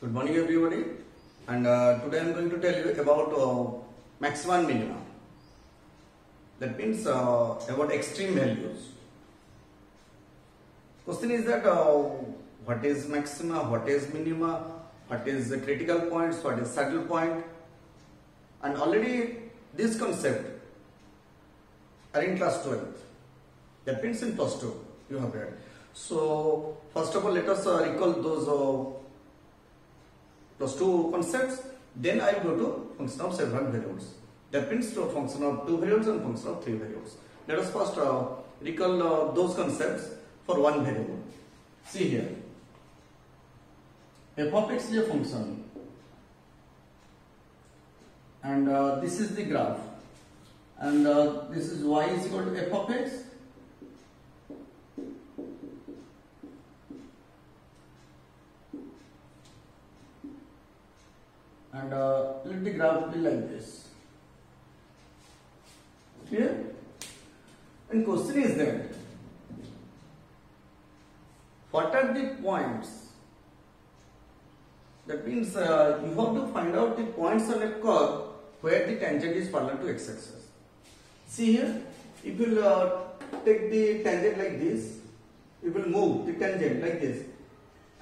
Good morning everybody, and today I am going to tell you about maxima and minima. That means about extreme values. Question is that what is maxima, what is minima, what is the critical points, what is saddle point, and already this concept are in class 12th. That means in plus 2 you have read. So first of all let us recall those plus 2 concepts, then I will go to function of several variables. That means to function of 2 variables and function of 3 variables. Let us first recall those concepts for one variable. See here, f of x is a function, and this is the graph, and this is y is equal to f of x. And let the graph be like this. Clear? And question is that what are the points? That means you have to find out the points on a curve where the tangent is parallel to x-axis. See here, if you take the tangent like this, you will move the tangent like this,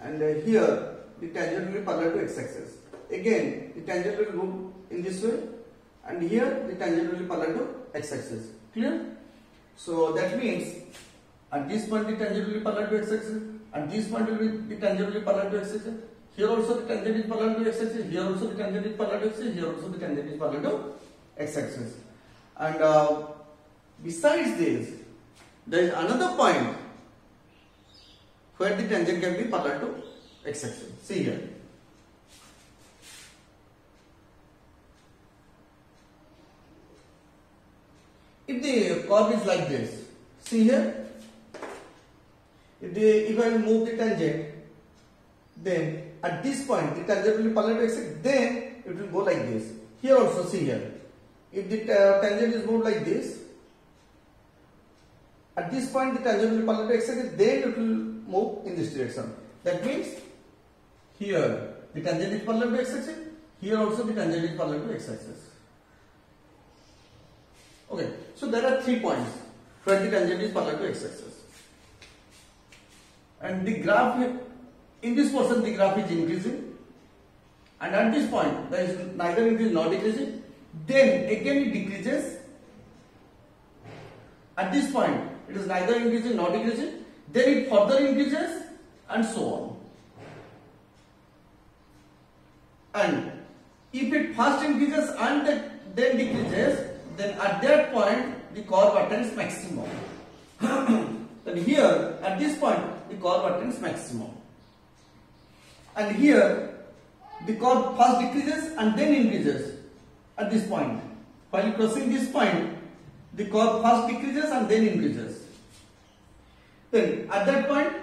and here the tangent will be parallel to x-axis. Again, the tangent will move in this way, and here the tangent will be parallel to x-axis. Clear? So that means at this point the tangent will be parallel to x-axis, at this point the tangent will be parallel to x-axis. Here also the tangent is parallel to x-axis. Here also the tangent is parallel to x-axis. Here also the tangent is parallel to x-axis. And besides this, there is another point where the tangent can be parallel to x-axis. See here. If the curve is like this, see here, if I move the tangent, then at this point the tangent will be parallel to x-axis, then it will go like this. Here also see here, if the tangent is moved like this, at this point the tangent will be parallel to x-axis, then it will move in this direction. That means here the tangent is parallel to x-axis, here also the tangent is parallel to x-axis. Okay, so there are 3 points where the tangent is parallel to x-axis, and the graph in this portion the graph is increasing, and at this point there is neither increase nor decreasing. Then again it decreases. At this point it is neither increasing nor decreasing. Then it further increases, and so on. And if it first increases and then decreases, then at that point the curve attains maximum. Then here at this point the curve attains maximum, and here the curve first decreases and then increases. At this point, while crossing this point, the curve first decreases and then increases. Then at that point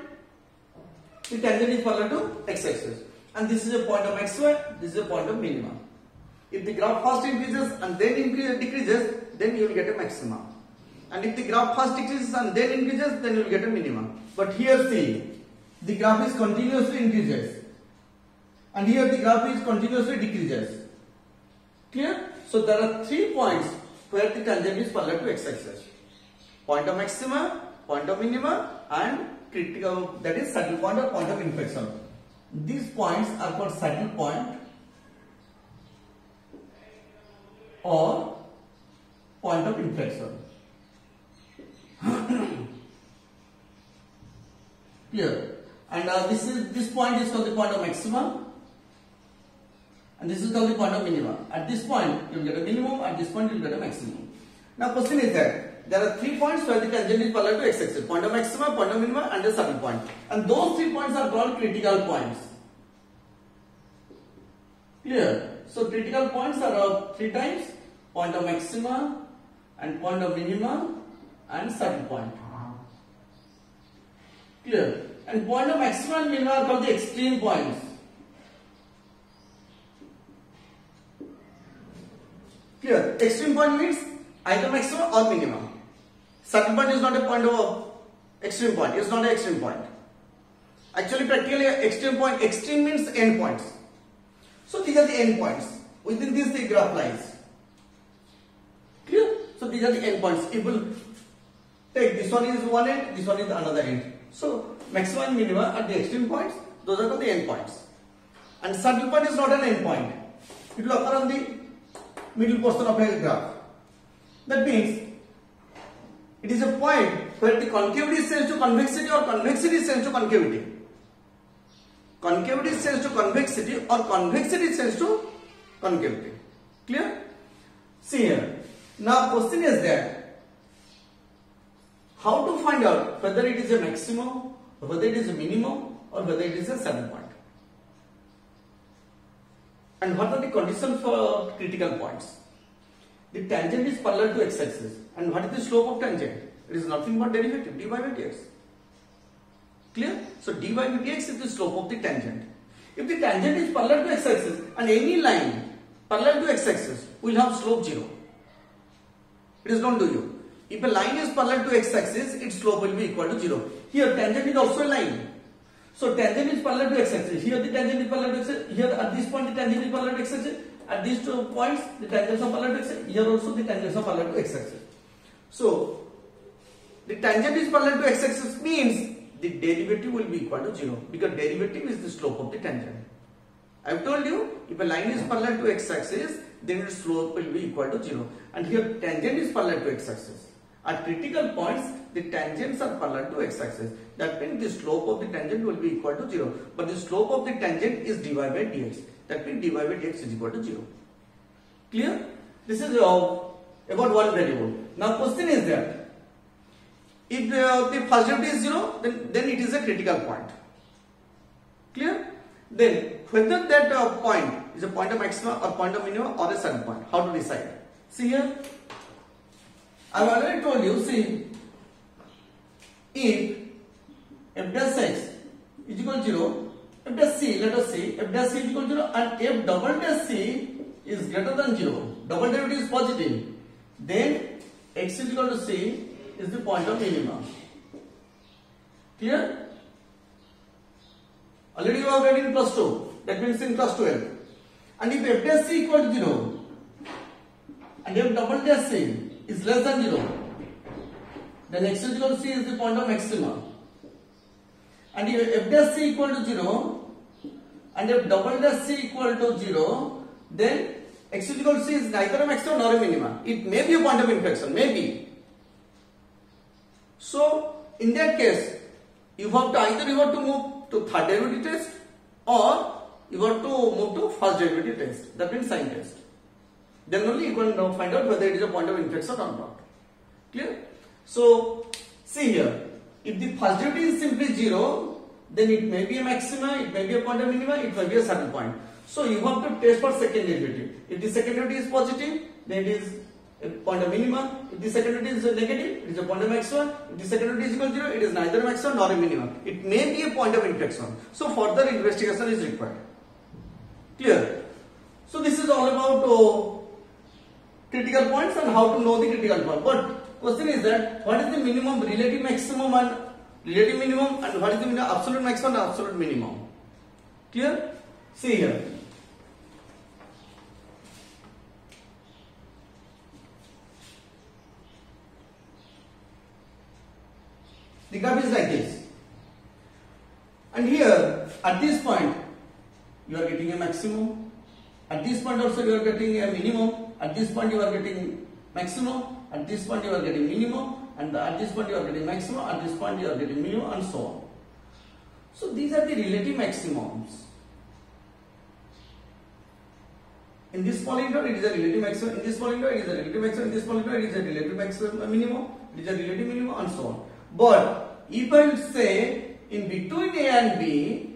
the tangent is parallel to x-axis, and this is a point of maxima, this is a point of minima. If the graph first increases and then decreases, then you will get a maxima. And if the graph first decreases and then increases, then you will get a minimum. But here see, the graph is continuously increases, and here the graph is continuously decreases. Clear? So there are 3 points where the tangent is parallel to x-axis. Point of maxima, point of minima, and critical, that is saddle point or point of inflection. These points are called saddle point or point of inflection. Clear? And this point is called the point of maximum, and this is called the point of minimum. At this point you will get a minimum, at this point you will get a maximum. Now question is that there are 3 points where the tangent is parallel to x-axis: point of maxima, point of minima, and the saddle point. And those 3 points are called critical points. Clear? So critical points are 3 times: point of maxima, and point of minima, and saddle point. Clear? And point of maxima and minima are called the extreme points. Clear? Extreme point means either maximum or minimum. Saddle point is not a point of extreme point. It is not an extreme point. Actually, practically extreme point, extreme means end points. So these are the endpoints. Within this the graph lies. Clear? So these are the endpoints. It will take this one is one end, this one is another end. So maxima and minima at the extreme points, those are called the endpoints. And saddle point is not an endpoint. It will occur on the middle portion of a graph. That means it is a point where the concavity is changed to convexity or convexity is changed to concavity. Concavity is changed to convexity or convexity is changed to concavity. Clear? See here. Now question is that how to find out whether it is a maximum, or whether it is a minimum, or whether it is a saddle point. And what are the conditions for critical points? The tangent is parallel to x-axis. And what is the slope of tangent? It is nothing but derivative, dy by dx. Clear? So dy by dx is the slope of the tangent. If the tangent is parallel to x-axis and any line parallel to x-axis will have slope 0. It is known to you. If a line is parallel to x-axis, its slope will be equal to 0. Here tangent is also a line. So tangent is parallel to x-axis. Here the tangent is parallel to x-axis. Here at this point the tangent is parallel to x-axis. At these 2 points the tangents are parallel to x-axis. Here also the tangents are parallel to x-axis. So the tangent is parallel to x-axis means the derivative will be equal to 0 because derivative is the slope of the tangent. I have told you if a line is parallel to x-axis then its slope will be equal to 0. And here tangent is parallel to x-axis. At critical points the tangents are parallel to x-axis. That means the slope of the tangent will be equal to 0. But the slope of the tangent is dy by dx. That means dy by dx is equal to 0. Clear? This is about one variable. Now question is that if the first derivative is 0 then it is a critical point. Clear? Then whether that point is a point of maxima or point of minima or a saddle point. How to decide? See here. I have already told you, see, if f dash x is equal to 0, f dash c, let us see, f dash c is equal to 0 and f double dash c is greater than 0, double derivative is positive, then x is equal to c is the point of minima. Clear? Already you have read in plus 2, that means in class 12. And if f dash c equal to 0 and f double dash c is less than 0, then x is equal to c is the point of maxima. And if f dash c equal to 0 and if double dash c equal to 0, then x is equal to c is neither a maximum nor a minima. It may be a point of inflection, maybe. So in that case, you have to move to third derivative test or you have to move to first derivative test. That means sign test. Then only you can find out whether it is a point of inflection or not. Clear? So see here, if the first derivative is simply 0, then it may be a maxima, it may be a point of minima, it may be a saddle point. So you have to test for second derivative. If the second derivative is positive, then it is a point of minima. If the second derivative is negative, it is a point of maxima. If the second derivative is equal to 0, it is neither a maxima nor a minima. It may be a point of inflection. So further investigation is required. Clear? So this is all about critical points and how to know the critical point. But question is that what is the minimum relative maximum and relative minimum and what is the absolute maximum and absolute minimum? Clear? See here. The graph is like this. And here at this point you are getting a maximum. At this point also you are getting a minimum. At this point you are getting maximum. At this point you are getting minimum. And at this point you are getting maximum. At this point you are getting minimum and so on. So these are the relative maximums. In this polynomial it is a relative maximum. In this polynomial it is a relative maximum. In this polynomial it is a relative maximum minimum. It is a relative minimum and so on. But if I will say in between A and B,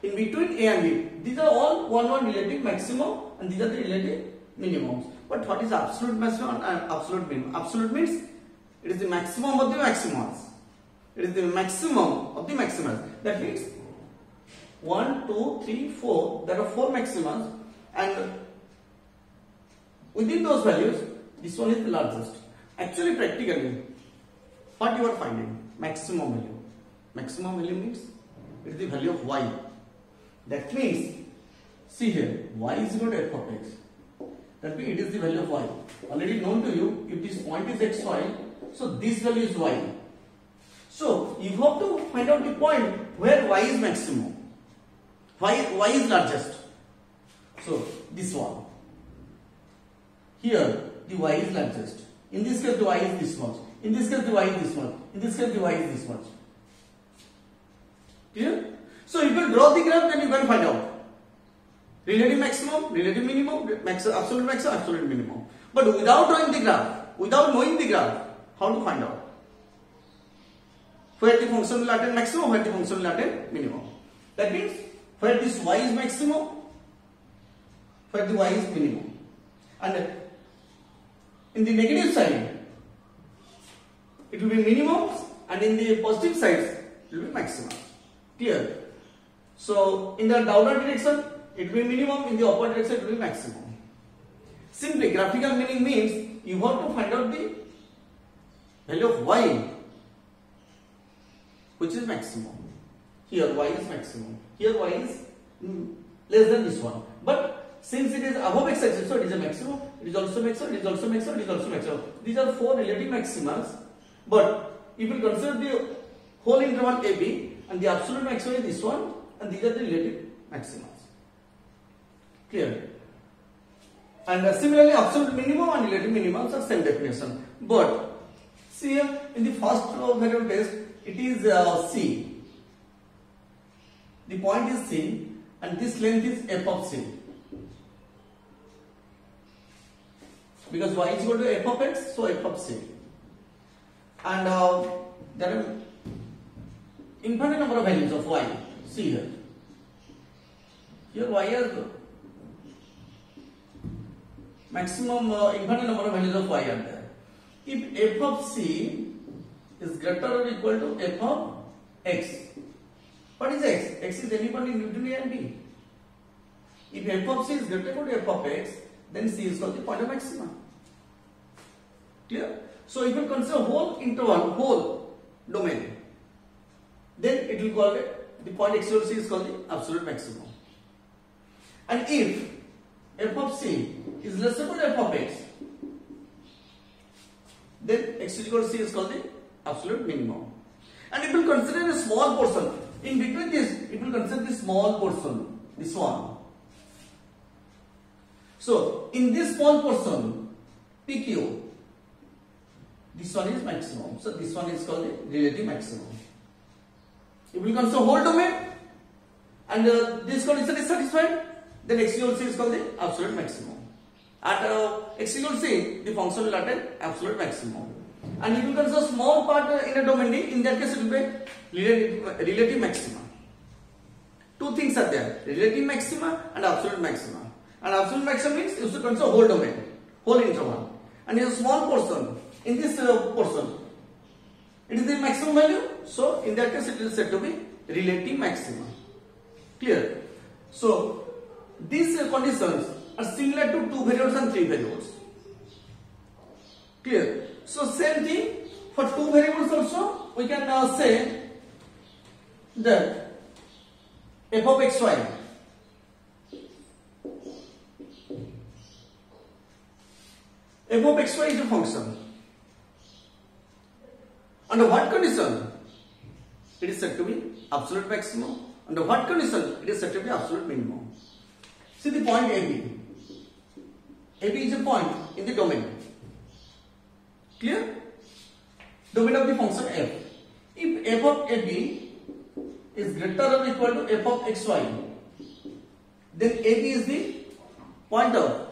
these are all one relative maximum and these are the relative minimums. But what is absolute maximum and absolute minimum? Absolute means it is the maximum of the maximums. It is the maximum of the maximums. That means 1, 2, 3, 4. There are 4 maximums, and within those values, this one is the largest. Actually, practically, what you are finding? Maximum value. Maximum value means it is the value of y. That means, see here, y is equal to f of x. That means it is the value of y. Already known to you, if this point is xy, so this value is y. So you have to find out the point where y is maximum. Y is largest. So this one. Here the y is largest. In this case the y is this much. In this case the y is this much. In this case the y is this much. Clear? So if you draw the graph, then you can find out relative maximum, relative minimum, absolute maximum, absolute minimum. But without drawing the graph, without knowing the graph, how to find out where the function will attain maximum, where the function will attain minimum? That means where this y is maximum, where the y is minimum, and in the negative side it will be minimum, and in the positive side it will be maximum. Clear? So in the downward direction it will be minimum, in the upward direction it will be maximum. Simply graphical meaning means you have to find out the value of y which is maximum. Here y is maximum, here y is less than this one. But since it is above x axis, so it is a maximum, it is also maximum, it is also maximum, it is also maximum. These are four relative maximas. But if you consider the whole interval AB, and the absolute maximum is this one, and these are the relative maximas. Clear? And similarly, absolute minimum and relative minimums are same definition. But see here, in the first variable test, it is C. The point is C, and this length is f of C. Because y is equal to f of x, so f of C. And there are infinite number of values of y. See here. Here y has maximum infinite number of values of y are there. If f of C is greater or equal to f of x, what is x? X is any point in Newton A and B. If f of C is greater or equal to f of x, then C is called the point of maxima. Clear? So if you consider whole interval, whole domain, then it will call it, the point x equal to C is called the absolute maximum. And if f of C is less than f of x, then x is equal to C is called the absolute minimum. And if you consider a small portion, in between this, it will consider the small portion, this one. So in this small portion, PQ, this one is maximum. So this one is called the relative maximum. If we consider whole domain and this condition is satisfied, then x equal to C is called the absolute maximum. At x equal to C, the function will attain absolute maximum. And if you consider small part in a domain D, in that case it will be relative maxima. Two things are there, relative maxima and absolute maxima. And absolute maxima means you should consider whole domain, whole interval. And in a small portion, in this portion, it is the maximum value. So in that case it is said to be relative maxima. Clear? So these conditions are similar to two variables and three variables. Clear? So same thing for two variables also, we can say that f of xy is a function. Under what condition it is said to be absolute maximum? Under what condition it is said to be absolute minimum? See the point AB. AB is a point in the domain. Clear? Domain of the function f. If f of AB is greater or equal to f of xy, then AB is the point of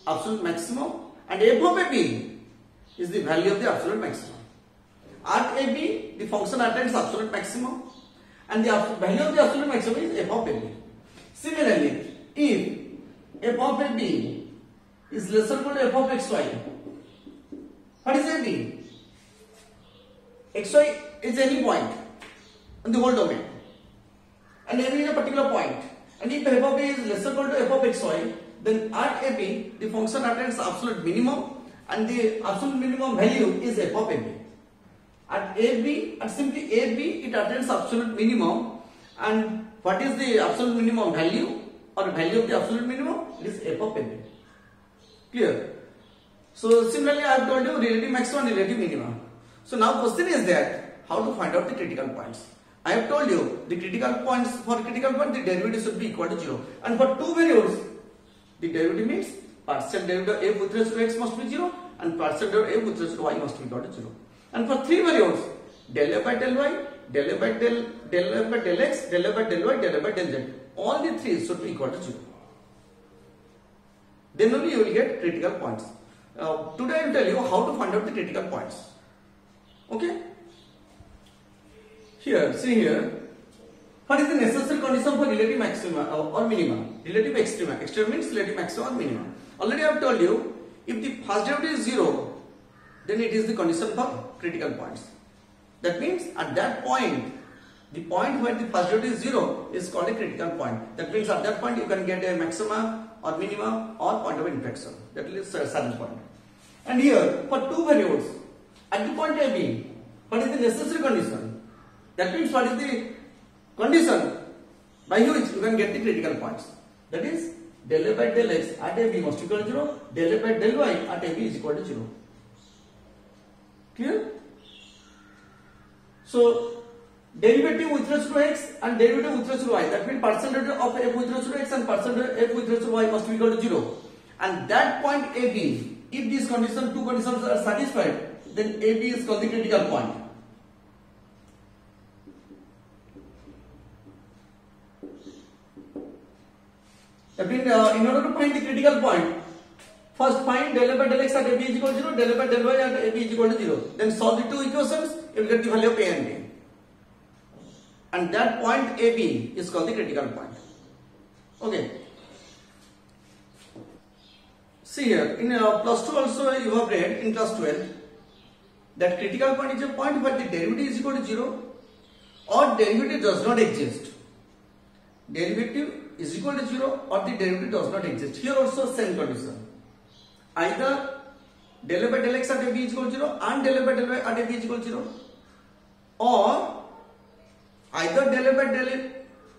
absolute maximum and f of AB is the value of the absolute maximum. At AB, the function attains absolute maximum and the value of the absolute maximum is f of AB. Similarly, if f of AB is lesser than f of xy, what is AB? Xy is any point in the whole domain and AB is a particular point. And if f of A is lesser than f of xy, then at AB the function attains absolute minimum and the absolute minimum value is f of AB. At AB, at simply AB, it attains absolute minimum, and what is the absolute minimum value or value of the absolute minimum? It is f of AB. Clear? So similarly, I have told you relative maximum and relative minimum. So now question is that how to find out the critical points. I have told you the critical points, for critical point the derivative should be equal to 0, and for two variables the derivative means partial derivative f with respect to x must be 0 and partial derivative f with respect to y must be equal to 0. And for three variables, del f by del y, del f by del x, del f by del y, del f by del z, all the three should be equal to 0. Then only you will get critical points. Today I will tell you how to find out the critical points. Okay? Here, see here. What is the necessary condition for relative maxima or minima? Relative extrema. Extrema means relative maxima or minima. Already I have told you, if the first derivative is 0, then it is the condition for critical points. That means at that point, the point where the first derivative is 0 is called a critical point. That means at that point you can get a maxima or minima or point of inflection. That is a certain point. And here, for two variables, at the point AB, what is the necessary condition? That means what is the condition by which you can get the critical points? That is del f by del x at AB must equal to 0, del f by del y at AB is equal to 0. Clear? So derivative with respect to x and derivative with respect to y, that means partial derivative of f with respect to x and partial derivative f with respect to y must be equal to 0. And that point AB, if these conditions, two conditions are satisfied, then AB is called the critical point. That means in order to find the critical point, first find del f by del x at AB is equal to 0, del f by del y at AB is equal to 0. Then solve the two equations, you will get the value of A and B. And that point AB is called the critical point. Okay. See here, in plus 2 also you have read in class 12 that critical point is a point where the derivative is equal to 0 or derivative does not exist. Derivative is equal to 0 or the derivative does not exist. Here also same condition. Either del f by del x at AB is equal to 0 and del f by del y at AB is equal to 0, or either del f by del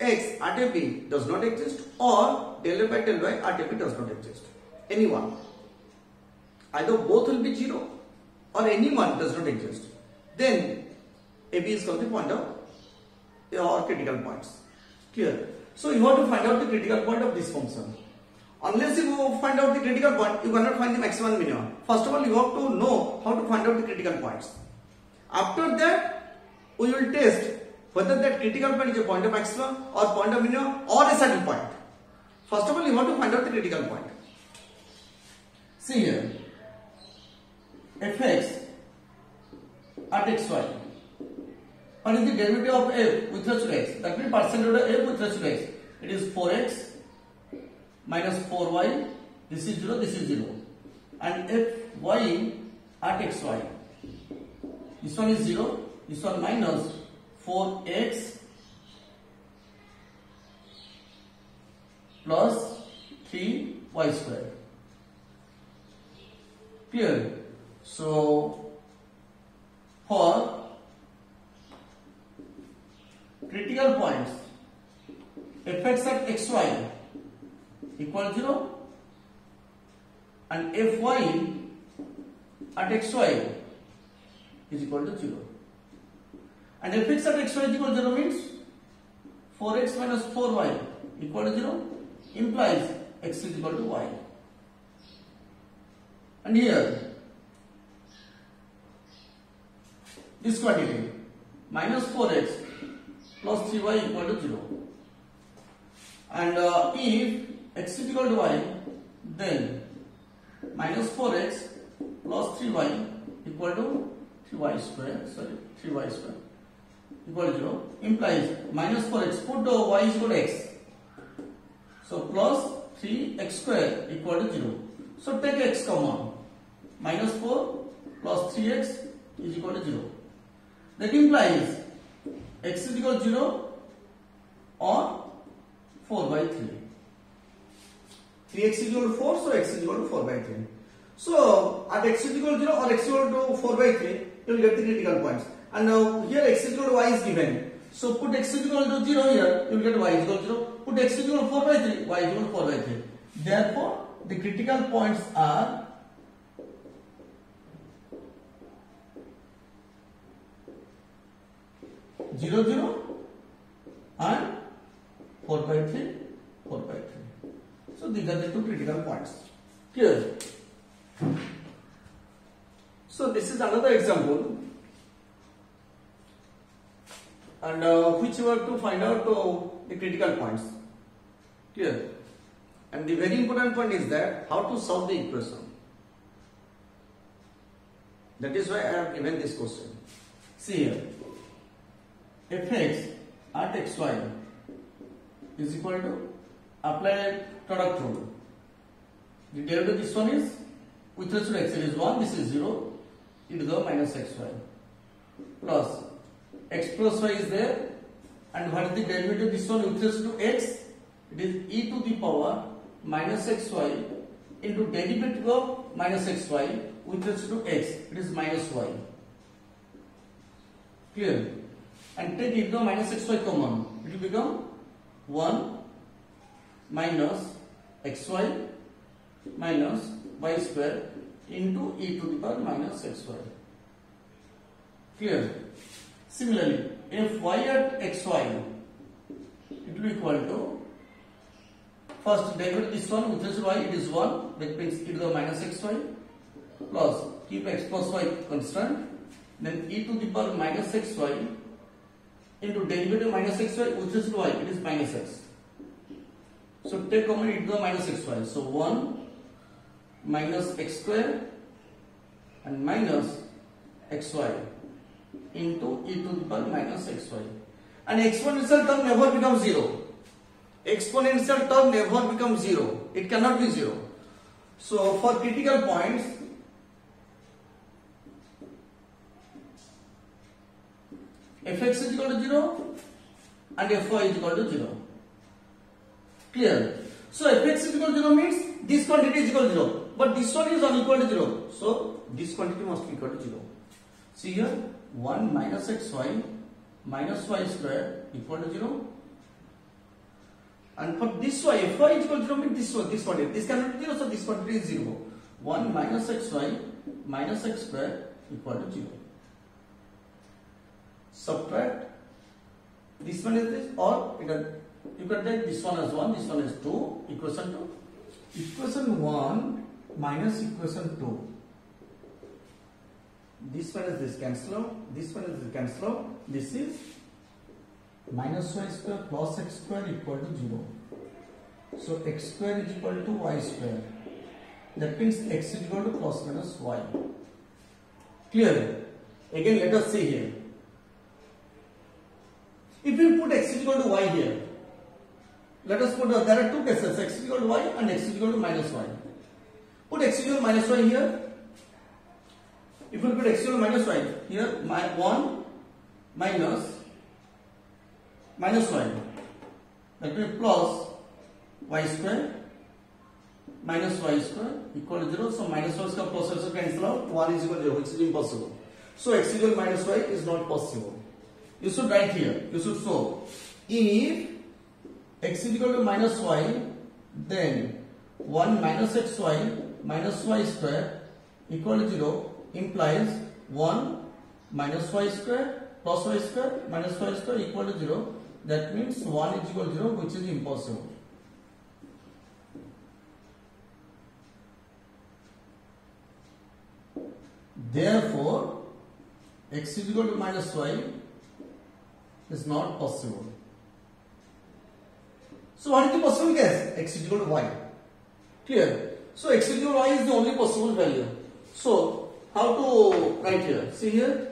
x at AB does not exist or del f by del y at AB does not exist. Any one. Either both will be 0 or any one does not exist. Then AB is called the point of or critical points. Clear? So you have to find out the critical point of this function. Unless you find out the critical point, you cannot find the maximum and minimum. First of all, you have to know how to find out the critical points. After that, we will test whether that critical point is a point of maximum or point of minimum or a saddle point. First of all, you have to find out the critical point. See here, fx at xy. What is the derivative of f with respect to x? That means partial derivative of f with respect to x. It is 4x minus 4y. This is 0, this is 0. And fy at xy. This one is 0, this one minus 4x plus 3y square. Clear? So for critical points, fx at xy equal to 0 and fy at xy is equal to 0. And fx at xy is equal to 0 means 4x minus 4y equal to 0 implies x is equal to y. And here this quantity minus 4x plus 3y equal to 0. And if x is equal to y, then minus 4x plus 3y equal to 3y square equal to 0 implies minus 4x, put y is equal to x. So plus 3x square equal to 0. So take x common. Minus 4 plus 3x is equal to 0. That implies x is equal to 0 or 4 by 3. 3x is equal to 4, so x is equal to 4 by 3. So at x is equal to 0 or x is equal to 4 by 3, you will get the critical points. And now here x is equal to y is given. So put x is equal to 0 here, you will get y is equal to 0. Put x is equal to 4 by 3, y is equal to 4 by 3. Therefore, the critical points are zero, 0 and 4 by 3, 4 by 3. So these are the two critical points. Clear? So this is another example, and which you have to find out the critical points. Clear? And the very important point is that how to solve the equation. That is why I have given this question. See here, fx at xy is equal to, apply product rule. The derivative of this one is, with respect to x is 1, this is 0, e to the power minus xy, plus x plus y is there, and what is the derivative of this one with respect to x? It is e to the power minus xy into derivative of minus xy with respect to x, it is minus y. Clear? And take e to the minus xy common, it will become 1 minus xy minus y square into e to the power minus xy. Clear? Similarly, if y at xy, it will be equal to, first derivative this one with respect to y, it is 1, that means e to the power minus xy, plus keep x plus y constant, then e to the power minus xy into derivative minus xy with respect to y, it is minus x. So take common e to the power minus xy. So 1 minus x square and minus xy into e to the power minus xy. And exponential term never becomes 0. Exponential term never becomes 0. It cannot be 0. So for critical points, fx is equal to 0 and fy is equal to 0. Clear? So fx is equal to 0 means this quantity is equal to 0, but this one is unequal to 0. So this quantity must be equal to 0. See here, 1 minus xy minus y square equal to 0. And for this y, fy is equal to 0 means this one, this quantity. This cannot be 0, so this quantity is 0. 1 minus xy minus x square equal to 0. Subtract, this one is this, or you can take this one as 1, this one is 2, equation 2. Equation 1 minus equation 2. This one is this cancel out, this one is this cancel out, this is minus y square plus x square equal to 0. So x square is equal to y square. That means x is equal to plus minus y. Clear? Again let us see here. If we put x is equal to y here, let us put, there are two cases, x is equal to y and x is equal to minus y. Put x is equal to minus y here. If we put x is equal to minus y here, 1 minus y, that will be plus y square minus y square equal to 0. So minus y square plus y square cancel out, 1 is equal to 0, which is impossible. So x is equal to minus y is not possible. You should write here, you should show, if x is equal to minus y, then 1 minus xy minus y square equal to 0 implies 1 minus y square plus y square minus y square equal to 0. That means 1 is equal to 0, which is impossible. Therefore, x is equal to minus y is not possible. So what is the possible case? X is equal to y. Clear? So x is equal to y is the only possible value. So how to write here? See here.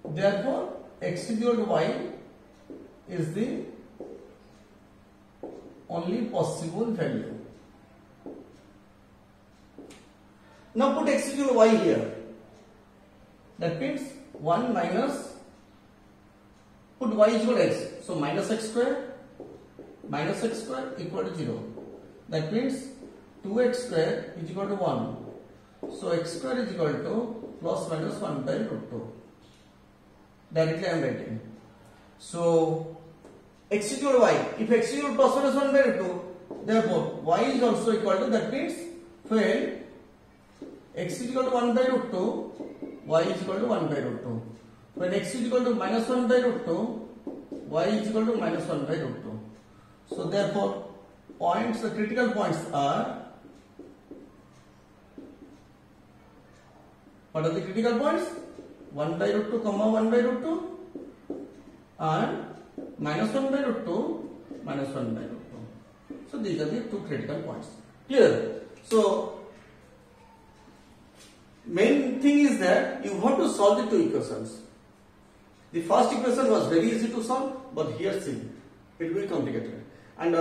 Therefore, x is equal to y is the only possible value. Now put x is equal to y here. That means 1 minus, put y is equal to x. So minus x square equal to 0. That means 2x square is equal to 1. So x square is equal to plus minus 1 by root 2. Directly I am writing. So x is equal to y. If x is equal to plus minus 1 by root 2, therefore y is also equal to, that means when x is equal to 1 by root 2, y is equal to 1 by root 2. When x is equal to minus 1 by root 2, y is equal to minus 1 by root 2. So therefore points, the critical points are, what are the critical points? 1 by root 2 comma 1 by root 2 and minus 1 by root 2 minus 1 by root 2. So these are the two critical points. Clear? So main thing is that you have to solve the two equations. The first equation was very easy to solve, but here see, it will be complicated. And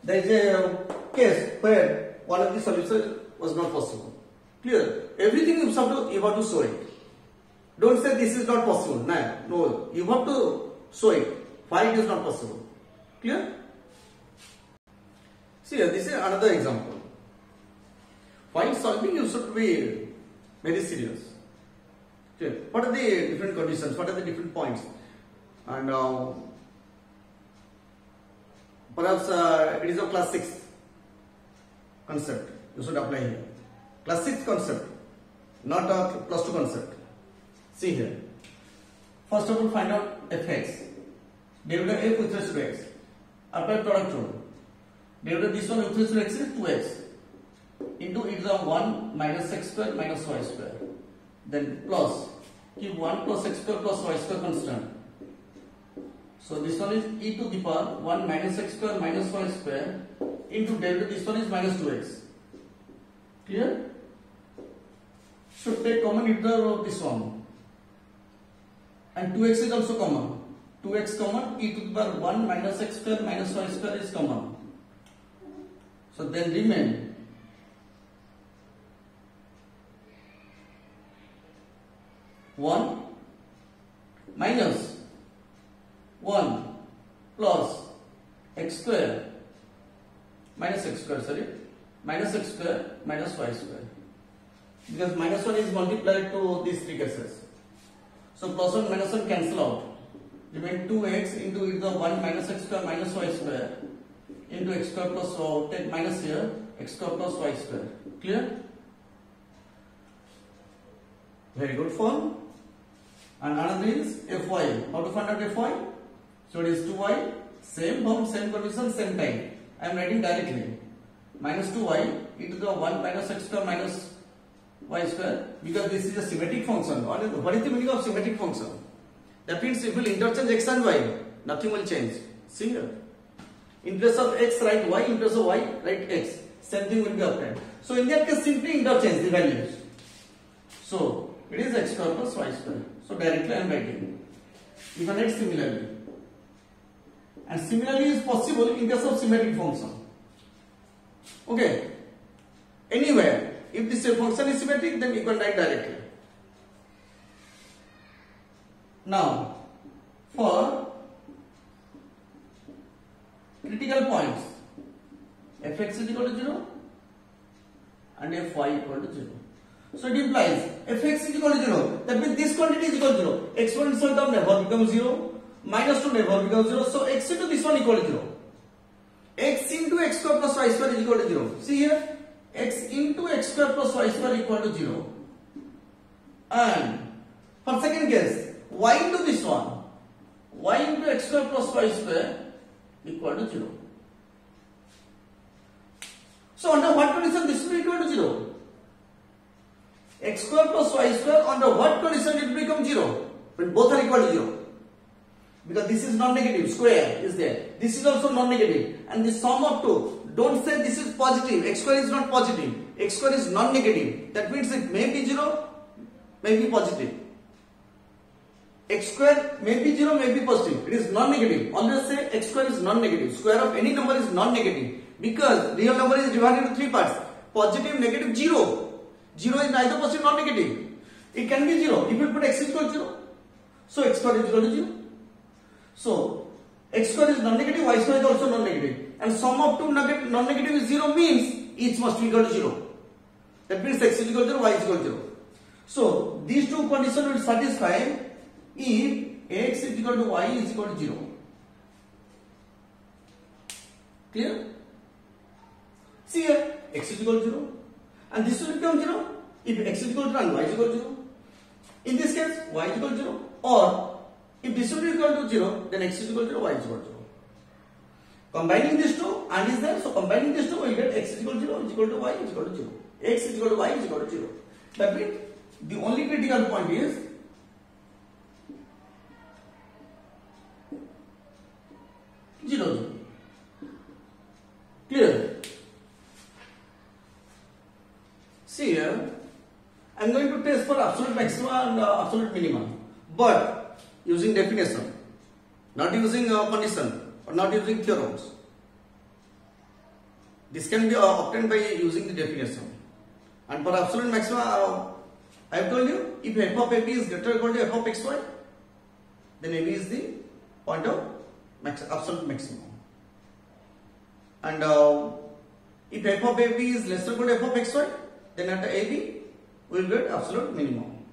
there is a case where one of the solutions was not possible. Clear? Everything you have to show it. Don't say this is not possible. No, you have to show it. Why it is not possible? Clear? See here, this is another example. While solving, you should be very serious. Okay. What are the different conditions? What are the different points? And perhaps it is a class 6 concept. You should apply here. Class 6 concept, not a plus 2 concept. See here. First of all, find out fx. Derivative f with respect to x. Apply product rule. Derivative this one with respect to x is 2x. Into e to the 1 minus x square minus y square. Then plus, keep 1 plus x square plus y square constant. So this one is e to the power 1 minus x square minus y square into derivative this one is minus 2x. Clear? Should take common either of this one. And 2x is also common. 2x common, e to the power 1 minus x square minus y square is common. So then remain 1 minus 1 plus x square minus x square, minus x square minus y square. Because minus 1 is multiplied to these three cases. So plus 1 minus 1 cancel out. Remain 2x into e to the 1 minus x square minus y square into x square plus take minus here x square plus y square. Clear? Very good form. And another is fy. How to find out fy? So it is 2y, same form, same condition, same time. I am writing directly. Minus 2y e to the 1 minus x square minus y square, because this is a symmetric function. What is the meaning of symmetric function? That means if we interchange x and y, nothing will change. See here. In place of x, write y. In place of y, write x. Same thing will be applied. So in that case, simply interchange the values. So it is x square plus y square. So directly I am writing. You can write similarly. And similarly is possible in case of symmetric function. Okay. Anywhere, if this function is symmetric, then you can write directly. Now, for critical points, fx is equal to 0 and fy equal to 0. So it implies fx is equal to 0. That means this quantity is equal to 0. Exponential term never becomes 0. Minus 2 never becomes 0. So x into this one equal to 0. X into x square plus y square is equal to 0. See here. X into x square plus y square equal to 0. And for second case, y into this one. Y into x square plus y square equal to 0. So under what condition this will be equal to 0? X square plus y square, under what condition it will become 0? When both are equal to 0. Because this is non-negative, square is there. This is also non-negative. And the sum of two, don't say this is positive. X square is not positive. X square is non-negative. That means it may be 0, may be positive. X square may be 0, may be positive. It is non-negative. Always say x square is non-negative. Square of any number is non-negative. Because real number is divided into three parts. Positive, negative, 0. 0 is neither positive nor negative. It can be 0 if you put x is equal to 0. So x square is equal to 0. So x square is non-negative, y square is also non-negative. And sum of two non-negative is 0 means each must be equal to 0. That means x is equal to 0, y is equal to 0. So these two conditions will satisfy if x is equal to y is equal to 0. Clear? See here, x is equal to 0 and this will become 0 if x is equal to 0 and y is equal to 0. In this case, y is equal to 0, or if this will be equal to 0, then x is equal to 0, y is equal to 0. Combining these two and is there, so combining these two we will get x is equal to 0 is equal to y is equal to 0. X is equal to y is equal to 0. That means the only critical point is zero. Clear? See here, I am going to test for absolute maxima and absolute minimum, but using definition, not using condition or not using theorems. This can be obtained by using the definition. And for absolute maxima, I have told you, if f of ab is greater or equal to f of xy, then ab is the point of absolute maximum. And if f of ab is less than or equal to f of xy, then at ab we will get absolute minimum.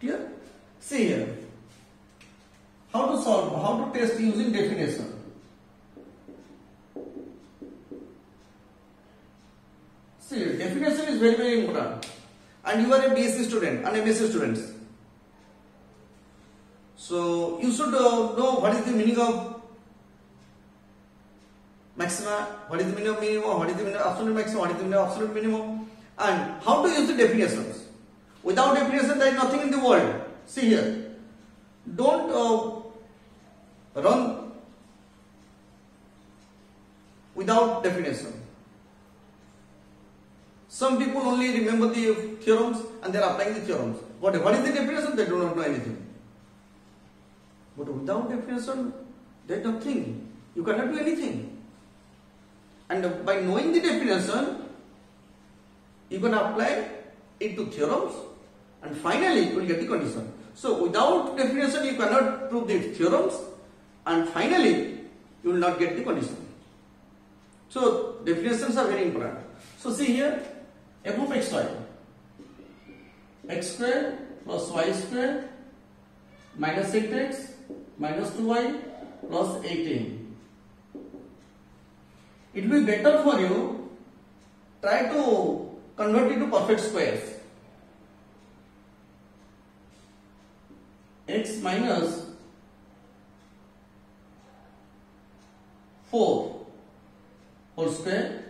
Clear? See here, how to solve, how to test using definition. See, definition is very, very important. And you are a BSc student and MSc students. So you should know what is the meaning of maxima, what is the meaning of minimum, what is the meaning of absolute maximum, what is the meaning of absolute minimum, and how to use the definitions. Without definition, there is nothing in the world. See here, don't run without definition. Some people only remember the theorems and they are applying the theorems. What is the definition? They do not know anything. But without definition, there is nothing. You cannot do anything. And by knowing the definition, you can apply it to theorems and finally you will get the condition. So without definition, you cannot prove the theorems and finally you will not get the condition. So definitions are very important. So see here, f of xy, x square plus y square minus 8x minus 2y plus 18. It will be better for you, try to convert it to perfect squares. X minus 4 whole square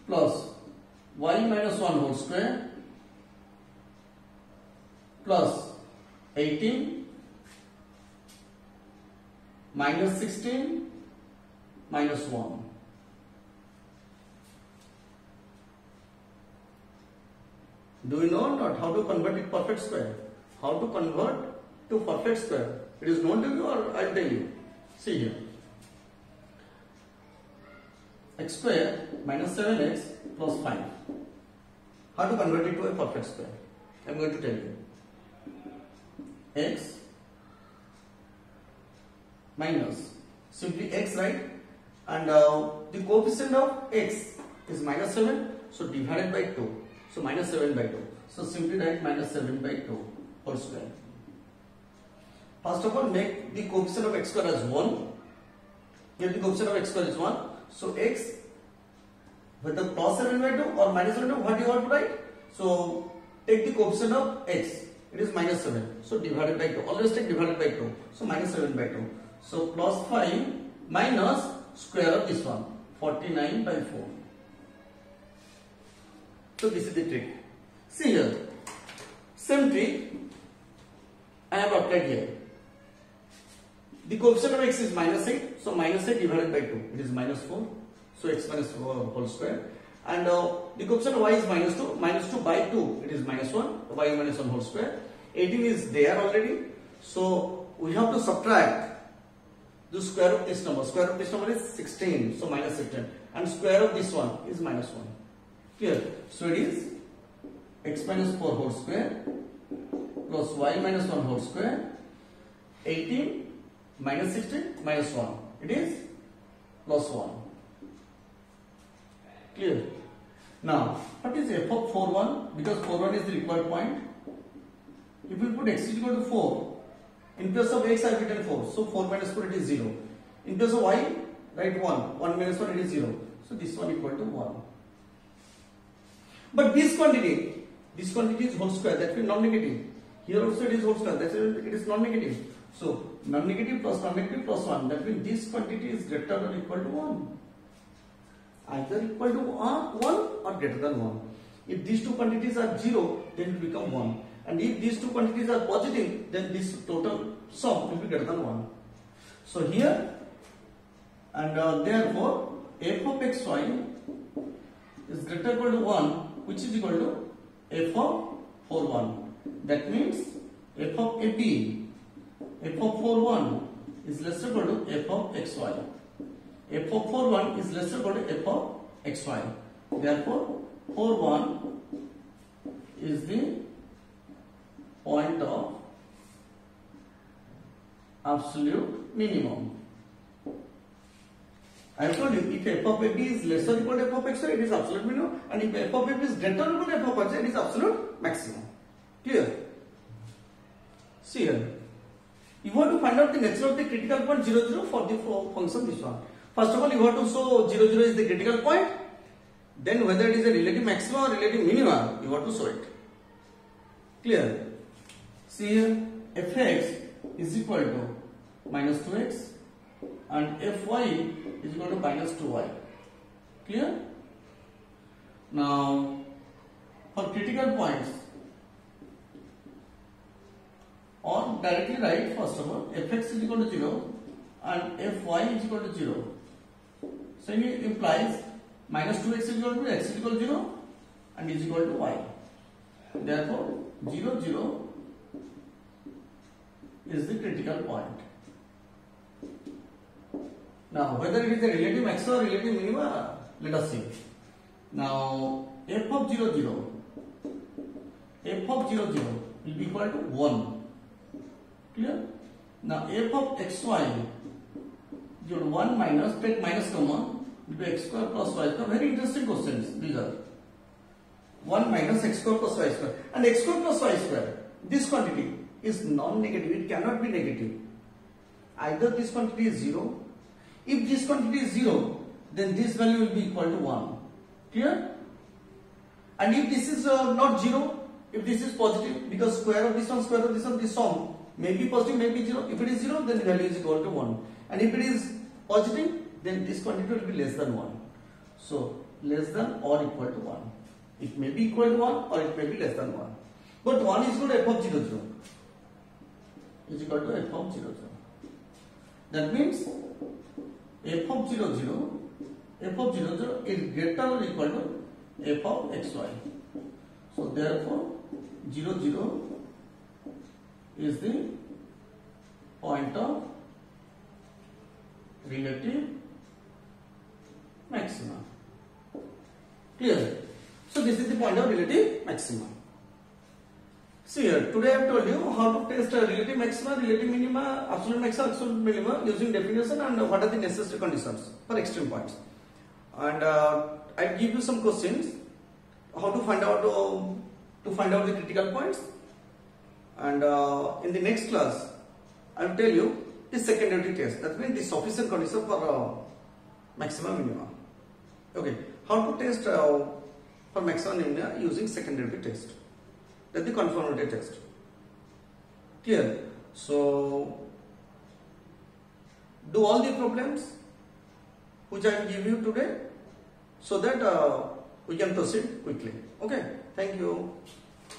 plus y minus 1 whole square plus 18 minus 16 minus 1. Do you know or not how to convert it perfect square? How to convert to perfect square? It is known to you or I will tell you. See here. X square minus 7x plus 5. How to convert it to a perfect square? I am going to tell you. X minus simply x, right? And the coefficient of x is minus 7, so divided by 2. So minus 7 by 2. So simply write minus 7 by 2 whole square. First of all, make the coefficient of x square as 1. Here the coefficient of x square is 1. So x, whether plus 7 by 2 or minus 7 by 2, what you want to write? So take the coefficient of x. It is minus 7. So divided by 2. Always take divided by 2. So minus 7 by 2. So plus 5 minus square of this one. 49 by 4. So this is the trick. See here. Same trick I have applied here. The coefficient of x is minus 8. So minus 8 divided by 2. It is minus 4. So x minus 4 whole square. And the coefficient of y is minus 2. Minus 2 by 2. It is minus 1. Y minus 1 whole square. 18 is there already. So we have to subtract the square of this number. Square of this number is 16. So minus 16. And square of this one is minus 1. Clear? So it is x minus 4 whole square plus y minus 1 whole square. 18 minus 16 minus 1. It is plus 1. Clear? Now, what is f of 4, 1? Because 4, 1 is the required point. If we put x is equal to 4, in place of x I have written 4. So 4 minus 4 it is 0. In place of y, write 1. 1 minus 1 it is 0. So this one equal to 1. But this quantity is whole square. That means non-negative. Here also it is whole square. That means it is non-negative. So non-negative plus non-negative plus 1. That means this quantity is greater than or equal to 1. Either equal to 1 or greater than 1. If these two quantities are 0, then it will become 1. And if these two quantities are positive, then this total sum will be greater than 1. So here, and therefore, f of xy is greater equal to 1, which is equal to f of 4, 1. That means f of ap, f of 4, 1 is less equal to f of xy. F of 4, 1 is less equal to f of xy. Therefore, 4, 1 is the point of absolute minimum. I have told you, if f of ab is less or equal to f of xy, it is absolute minimum, and if f of ab is greater or equal to f of xy, it is absolute maximum. Clear? See here. You want to find out the nature of the critical point 0, 0 for the function this one. First of all, you have to show 0, 0 is the critical point. Then whether it is a relative maximum or relative minimum, you have to show it. Clear? See here, fx is equal to minus 2x and fy is equal to minus 2y. Clear? Now, for critical points, or directly write first of all, fx is equal to 0 and fy is equal to 0. So it implies minus 2x is equal to x is equal to 0 and is equal to y. Therefore, 0, 0 is the critical point. Now, whether it is a relative maximum or relative minima, let us see. Now, f of 0, 0, f of 0, 0 will be equal to 1. Clear? Now, f of xy, 1 minus, take minus common, will be x square plus y square. Very interesting questions, these are. 1 minus x square plus y square. And x square plus y square, this quantity is non-negative, it cannot be negative. Either this quantity is 0. If this quantity is 0, then this value will be equal to 1. Clear? And if this is not 0, if this is positive, because square of this one, square of this one, this sum may be positive, may be 0. If it is 0, then the value is equal to 1. And if it is positive, then this quantity will be less than 1. So, less than or equal to 1. It may be equal to 1 or it may be less than 1. But 1 is equal to f of 0, 0. Is equal to f of 0, 0. That means f of 0, 0, f of 0, 0 is greater or equal to f of xy. So therefore 0, 0 is the point of relative maxima. Clear? So this is the point of relative maxima. See here, today I have told you how to test relative maxima, relative minima, absolute maxima, absolute minima using definition and what are the necessary conditions for extreme points. And I give you some questions how to find out the critical points. And in the next class, I will tell you the secondary test. That means the sufficient condition for maximum minima. Okay, how to test for maximum minima using secondary test. That's the conformity test. Clear? So, do all the problems which I will give you today so that we can proceed quickly. Okay, thank you.